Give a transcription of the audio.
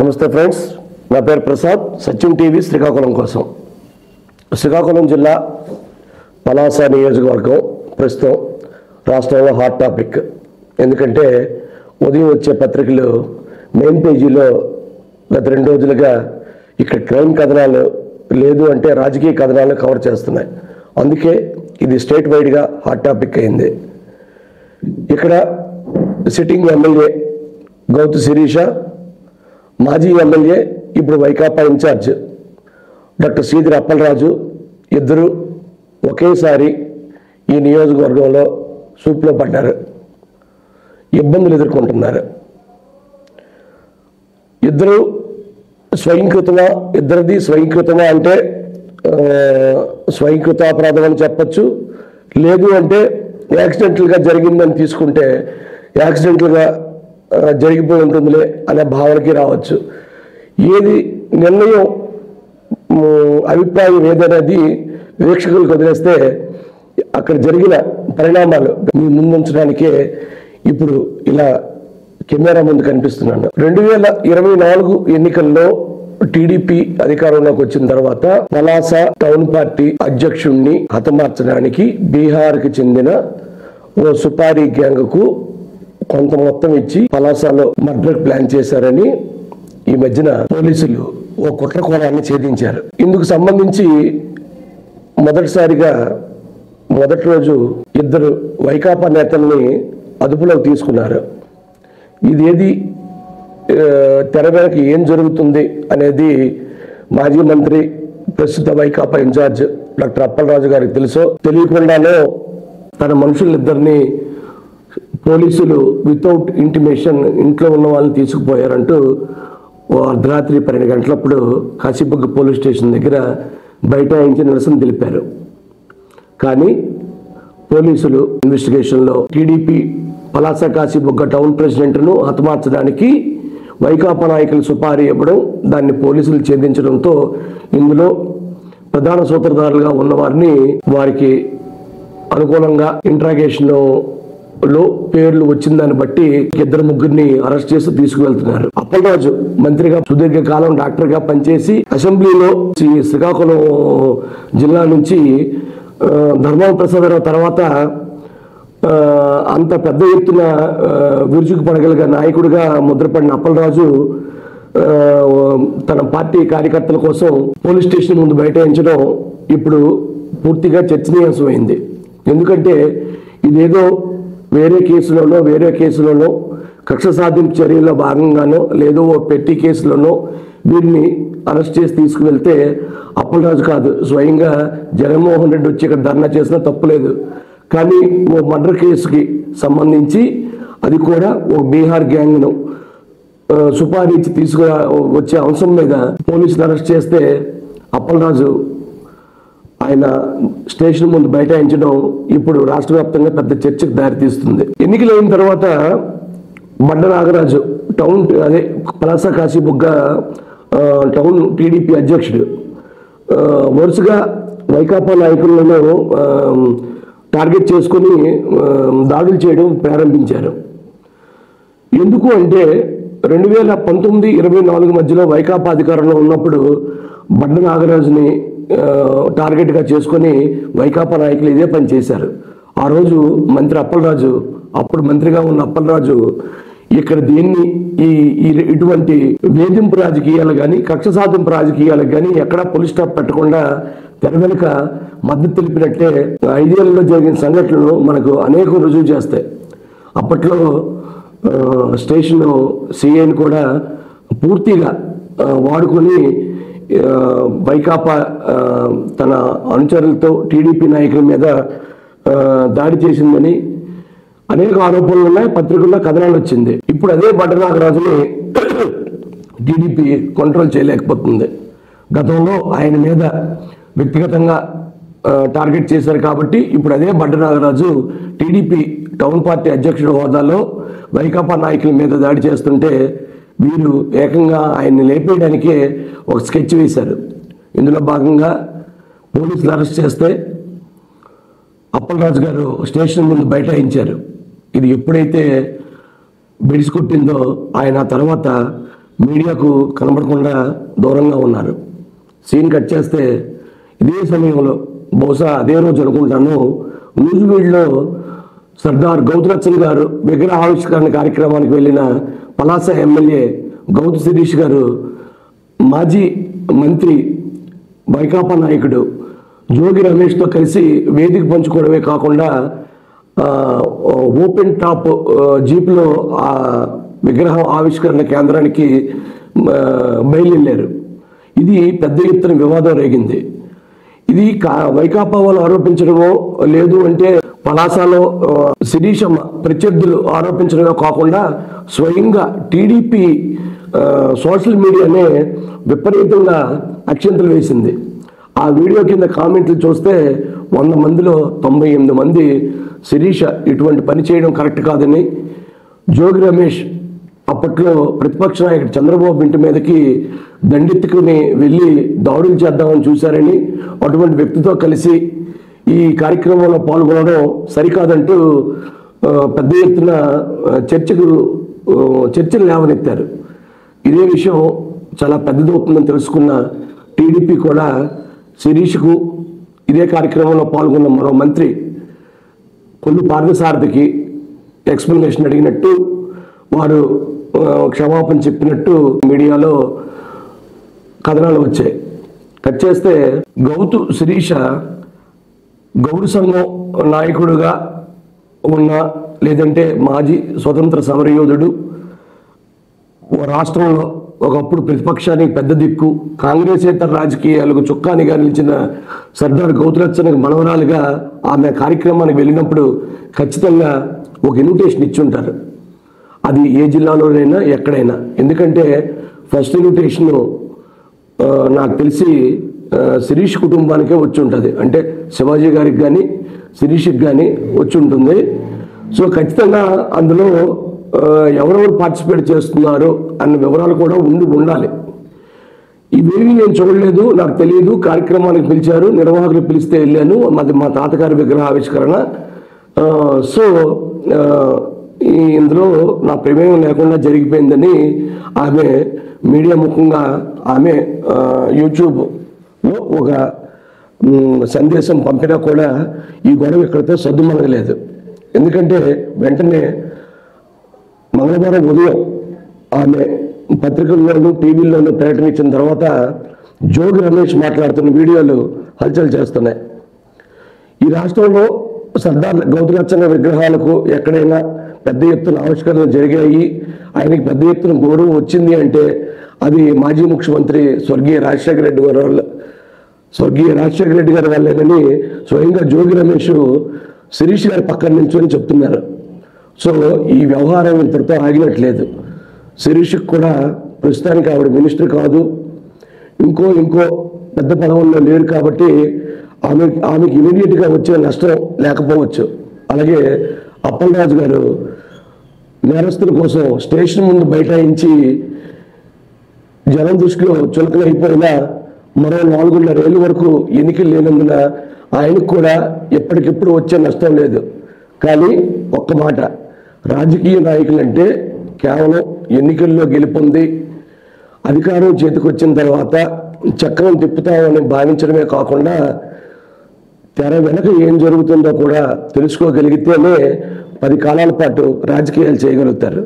నమస్తే ఫ్రెండ్స్, నా పేరు ప్రసాద్. సచిన్ టీవీ శ్రీకాకుళం కోసం. శ్రీకాకుళం జిల్లా పలాస నియోజకవర్గం ప్రస్తుతం రాష్ట్రంలో హాట్ టాపిక్. ఎందుకంటే ఉదయం వచ్చే పత్రికలు మెయిన్ పేజీలో గత 2 రోజులుగా ఇక్కడ క్రైమ్ కథనాలు లేదు అంటే రాజకీయ కథనాలు కవర్ చేస్తున్నాయి. అందుకే ఇది స్టేట్ వైడ్గా హాట్ టాపిక్ అయింది. ఇక్కడ సిట్టింగ్ ఎమ్మెల్యే గౌతు శిరీష, మాజీ ఎమ్మెల్యే ఇప్పుడు వైకాపా ఇన్ఛార్జ్ డాక్టర్ శ్రీధర్ అప్పలరాజు ఇద్దరు ఒకేసారి ఈ నియోజకవర్గంలో సూప్లో పడ్డారు, ఇబ్బందులు ఎదుర్కొంటున్నారు. ఇద్దరిది స్వయంకృతమా అంటే స్వయంకృత అపరాధం అని చెప్పచ్చు. లేదు అంటే యాక్సిడెంటల్గా జరిగిందని తీసుకుంటే యాక్సిడెంటల్గా జరిగిపోయి ఉంటుందిలే అనే భావనకి రావచ్చు. ఏది నిర్ణయం అభిప్రాయం ఏదనేది వీక్షకులకు వదిలేస్తే అక్కడ జరిగిన పరిణామాలు మీ ముందుంచడానికే ఇప్పుడు ఇలా కెమెరా ముందు కనిపిస్తున్నాను. 2024 ఎన్నికల్లో టీడీపీ అధికారంలోకి వచ్చిన తర్వాత పలాస టౌన్ పార్టీ అధ్యక్షుడిని హతమార్చడానికి బీహార్కి చెందిన ఓ సుపారీ గ్యాంగ్కు కొంత మొత్తం ఇచ్చి పలాసలో మర్డర్ ప్లాన్ చేశారని ఈ మధ్యన పోలీసులు ఓ కుట్ర కోణాన్ని ఛేదించారు. ఇందుకు సంబంధించి మొదటి రోజు ఇద్దరు వైకాపా నేతల్ని అదుపులోకి తీసుకున్నారు. ఇదేది తెర వెనక ఏం జరుగుతుంది అనేది మాజీ మంత్రి ప్రస్తుత వైకాపా ఇన్ఛార్జ్ డాక్టర్ అప్పలరాజు గారికి తెలుసో తెలియకుండానో తన మనుషులిద్దరిని పోలీసులు వితౌట్ ఇంటిమేషన్ ఇంట్లో ఉన్న వాళ్ళని తీసుకుపోయారంటూ అర్ధరాత్రి 12 గంటలప్పుడు కాశీబుగ్గ పోలీస్ స్టేషన్ దగ్గర బైఠాయించి నిరసన తెలిపారు. కానీ పోలీసులు ఇన్వెస్టిగేషన్లో టీడీపీ పలాస కాశీబుగ్గ టౌన్ ప్రెసిడెంట్ను హతమార్చడానికి వైకాపా నాయకులు సుపారీ ఇవ్వడం, దాన్ని పోలీసులు ఛేదించడంతో ఇందులో ప్రధాన సూత్రధారులుగా ఉన్నవారిని వారికి అనుకూలంగా ఇంట్రాగేషన్ లో పేర్లు వచ్చిన దాన్ని బట్టి 2-3 అరెస్ట్ చేసి తీసుకువెళ్తున్నారు. అప్పలరాజు మంత్రిగా సుదీర్ఘకాలం డాక్టర్గా పనిచేసి అసెంబ్లీలో శ్రీకాకుళం జిల్లా నుంచి ధర్మాన ప్రసాదరావు తర్వాత అంత పెద్ద ఎత్తున విరుచుకు పడగలిగే నాయకుడిగా ముద్రపడిన అప్పలరాజు తన పార్టీ కార్యకర్తల కోసం పోలీస్ స్టేషన్ ముందు బైఠాయించడం ఇప్పుడు పూర్తిగా చర్చనీయాంశమైంది. ఎందుకంటే ఇదేదో వేరే కేసులోనో కక్ష సాధింపు చర్యల్లో భాగంగానో లేదో ఓ పెట్టి కేసులోనో వీరిని అరెస్ట్ చేసి తీసుకువెళ్తే అప్పలరాజు కాదు, స్వయంగా జగన్మోహన్ రెడ్డి వచ్చి ఇక్కడ ధర్నా చేసినా తప్పులేదు. కానీ ఓ మర్డర్ కేసుకి సంబంధించి అది కూడా ఓ బీహార్ గ్యాంగ్ను సుపారీ ఇచ్చి వచ్చే అంశం మీద పోలీసులు అరెస్ట్ చేస్తే అప్పలరాజు ఆయన స్టేషన్ ముందు బైఠాయించడం ఇప్పుడు రాష్ట్ర వ్యాప్తంగా పెద్ద చర్చకు దారితీస్తుంది. ఎన్నికలు అయిన తర్వాత బండ Nagaraju town Palasa Kashibugga town TDP అధ్యక్షుడు వరుసగా వైకాపా నాయకులను టార్గెట్ చేసుకుని దాడులు చేయడం ప్రారంభించారు. ఎందుకు అంటే 2019-24 మధ్యలో వైకాపా అధికారంలో ఉన్నప్పుడు బండ నాగరాజుని టార్గెట్గా చేసుకొని వైకాపా నాయకులు ఇదే పని చేశారు. ఆ రోజు మంత్రి అప్పలరాజు, అప్పుడు మంత్రిగా ఉన్న అప్పలరాజు ఇక్కడ దీన్ని ఇటువంటి వేధింపు రాజకీయాలు కానీ కక్ష సాధింపు రాజకీయాలకు కానీ ఎక్కడా పోలీస్ స్టాప్ పెట్టకుండా తెర వెనుక మద్దతు తెలిపినట్టే 5 ఏళ్లలో జరిగిన సంఘటనలు మనకు అనేక రుజువు చేస్తాయి. అప్పట్లో స్టేషన్ సిఐని కూడా పూర్తిగా వాడుకొని వైకాపా తన అనుచరులతో టీడీపీ నాయకుల మీద దాడి చేసిందని అనేక ఆరోపణలు ఉన్నాయి. పత్రికల్లో కథనాలు వచ్చింది. ఇప్పుడు అదే బండ నాగరాజుని టీడీపీ కంట్రోల్ చేయలేకపోతుంది. గతంలో ఆయన మీద వ్యక్తిగతంగా టార్గెట్ చేశారు కాబట్టి ఇప్పుడు అదే బండ నాగరాజు టీడీపీ టౌన్ పార్టీ అధ్యక్షుడి హోదాలో వైకాపా నాయకుల మీద దాడి చేస్తుంటే వీరు ఏకంగా ఆయన్ని లేపేయడానికే ఒక స్కెచ్ వేశారు. ఇందులో భాగంగా పోలీసులు అరెస్ట్ చేస్తే అప్పలరాజు గారు స్టేషన్ ముందు బైఠాయించారు. ఇది ఎప్పుడైతే బెడిసి కొట్టిందో ఆయన తర్వాత మీడియాకు కనబడకుండా దూరంగా ఉన్నారు. సీన్ కట్ చేస్తే ఇదే సమయంలో బహుశా అదే రోజు అనుకుంటాను, నూజివీడులో సర్దార్ గౌతులచ్చన్ గారు విగ్రహ ఆవిష్కరణ కార్యక్రమానికి వెళ్ళిన పలాస ఎమ్మెల్యే గౌతు శిరీష్ గారు మాజీ మంత్రి వైకాపా నాయకుడు జోగి రమేష్తో కలిసి వేదిక పంచుకోవడమే కాకుండా ఓపెన్ టాప్ జీప్లో ఆ విగ్రహం ఆవిష్కరణ కేంద్రానికి బయలుదేరారు. ఇది పెద్ద ఎత్తున వివాదం రేగింది. ఇది వైకాపా వాళ్ళు ఆరోపించడమో లేదు అంటే పలాసలో శిరీషమ్మ ప్రత్యర్థులు ఆరోపించడమో కాకుండా స్వయంగా టీడీపీ సోషల్ మీడియానే విపరీతంగా అక్షంతలు వేసింది. ఆ వీడియో కింద కామెంట్లు చూస్తే 100 మందిలో 98 మంది శిరీష ఇటువంటి పని చేయడం కరెక్ట్ కాదని, జోగి రమేష్ అప్పట్లో ప్రతిపక్ష నాయకుడు చంద్రబాబు ఇంటి మీదకి దండెత్తుకుని వెళ్ళి దాడులు చేద్దామని చూశారని, అటువంటి వ్యక్తితో కలిసి ఈ కార్యక్రమంలో పాల్గొనడం సరికాదంటూ పెద్ద ఎత్తున చర్చలు లేవనెత్తారు. ఇదే విషయం చాలా పెద్దదవుతుందని తెలుసుకున్న టీడీపీ కూడా శిరీష్కు ఇదే కార్యక్రమంలో పాల్గొన్న మరో మంత్రి కొల్లు పార్థసారథికి ఎక్స్ప్లెనేషన్ అడిగినట్టు, వారు క్షమాపణ చెప్పినట్టు మీడియాలో కథనాలు వచ్చాయి. కట్ చేస్తే గౌతు శిరీష గౌరు సంఘం నాయకుడుగా ఉన్న, లేదంటే మాజీ స్వతంత్ర సమరయోధుడు, రాష్ట్రంలో ఒకప్పుడు ప్రతిపక్షానికి పెద్ద దిక్కు, కాంగ్రెసేతర రాజకీయాలకు చుక్కానిగా నిలిచిన సర్దార్ గౌతులచ్చన్కి మనవరాలుగా ఆమె కార్యక్రమానికి వెళ్ళినప్పుడు ఖచ్చితంగా ఒక ఇన్విటేషన్ ఇచ్చి ఉంటారు. అది ఏ జిల్లాలోనైనా ఎక్కడైనా. ఎందుకంటే ఫస్ట్ ఇన్విటేషన్ నాకు తెలిసి శిరీష్ కుటుంబానికే వచ్చి ఉంటుంది. అంటే శివాజీ గారికి కానీ శిరీష్కి కానీ వచ్చి ఉంటుంది. సో ఖచ్చితంగా అందులో ఎవరెవరు పార్టిసిపేట్ చేస్తున్నారు అన్న వివరాలు కూడా ఉండాలి. ఇవేవి నేను చూడలేదు, నాకు తెలియదు. కార్యక్రమానికి పిలిచారు, నిర్వాహకులు పిలిస్తే వెళ్ళాను. మాది మా తాతగారి విగ్రహ ఆవిష్కరణ. సో ఇందులో నా ప్రమేయం లేకుండా జరిగిపోయిందని ఆమె మీడియా ముఖంగా ఆమె యూట్యూబ్లో ఒక సందేశం పంపినా కూడా ఈ గొడవ ఇక్కడితో సద్దుమణగలేదు. ఎందుకంటే వెంటనే మంగళవారం ఉదయం ఆమె పత్రికల్లోనూ టీవీల్లోనూ ప్రకటన ఇచ్చిన తర్వాత జోగి రమేష్ మాట్లాడుతున్న వీడియోలు హల్చల్ చేస్తున్నాయి. ఈ రాష్ట్రంలో సర్దార్ గౌతులచ్చన్న విగ్రహాలకు ఎక్కడైనా పెద్ద ఎత్తున ఆవిష్కరణలు జరిగాయి, ఆయనకి పెద్ద ఎత్తున గౌరవం వచ్చింది అంటే అది మాజీ ముఖ్యమంత్రి స్వర్గీయ రాజశేఖర రెడ్డి గారి వల్లేనని స్వయంగా జోగి రమేష్ శిరీష్ గారి పక్కన నిల్చొని చెప్తున్నారు. సో ఈ వ్యవహారం ఇంతటితో ఆగినట్లేదు. శిరీష్కి కూడా ప్రస్తుతానికి ఆవిడ మినిస్టర్ కాదు, ఇంకో పెద్ద పదవుల్లో లేరు కాబట్టి ఆమెకి ఇమీడియట్గా వచ్చే నష్టం లేకపోవచ్చు. అలాగే అప్పలరాజు గారు నేరస్తుల కోసం స్టేషన్ ముందు బైఠాయించి జనం దృష్టిలో చులకనైపోయినా మరో 4.5 ఏళ్ళ వరకు ఎన్నికలు లేనందున ఆయనకు కూడా ఎప్పటికెప్పుడు వచ్చే నష్టం లేదు. కానీ ఒక్క మాట, రాజకీయ నాయకులంటే కేవలం ఎన్నికల్లో గెలుపొంది అధికారం చేతికొచ్చిన తర్వాత చక్రం తిప్పుతామని భావించడమే కాకుండా తెర వెనక ఏం జరుగుతుందో కూడా తెలుసుకోగలిగితేనే 10 కాలాల పాటు రాజకీయాలు చేయగలుగుతారు.